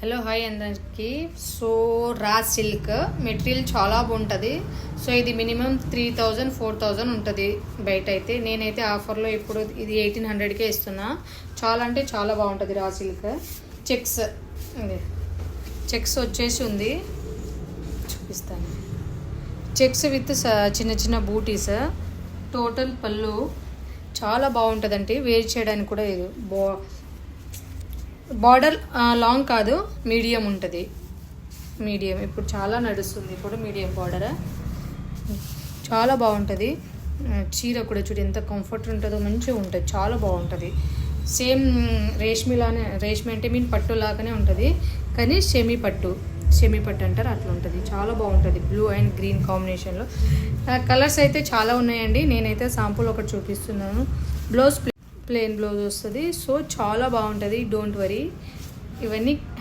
Hello hi అందరికి. So raw silk material చాలా బాగుంటుంది. సో ఇది మినిమం 3000-4000 ఉంటుంది బయట అయితే. నేనైతే ఆఫర్లో ఇప్పుడు ఇది 1800కే ఇస్తున్నా. చాలా అంటే చాలా బాగుంటుంది రా సిల్క్. చెక్స్ వచ్చేసి ఉంది, చూపిస్తాను. చెక్స్ విత్ చిన్న చిన్న బూటీస్. టోటల్ పళ్ళు చాలా బాగుంటుందండి. వేర్ చేయడానికి కూడా ఇది బార్డర్ లాంగ్ కాదు, మీడియం ఉంటుంది. మీడియం ఇప్పుడు చాలా నడుస్తుంది. ఇప్పుడు మీడియం బార్డర్ చాలా బాగుంటుంది. చీర కూడా చూడు ఎంత కంఫర్ట్ ఉంటుందో, మంచిగా ఉంటుంది, చాలా బాగుంటుంది. సేమ్ రేష్మిలానే, రేష్మి అంటే పట్టు లాగానే ఉంటుంది, కానీ సెమీ పట్టు అంటారు, అట్లా ఉంటుంది. చాలా బాగుంటుంది. బ్లూ అండ్ గ్రీన్ కాంబినేషన్లో కలర్స్ అయితే చాలా ఉన్నాయండి. నేనైతే శాంపుల్ ఒకటి చూపిస్తున్నాను. బ్లౌజ్ ప్లెయిన్ బ్లౌజ్ వస్తుంది. సో చాలా బాగుంటుంది. Don't worry. ఇవన్నీ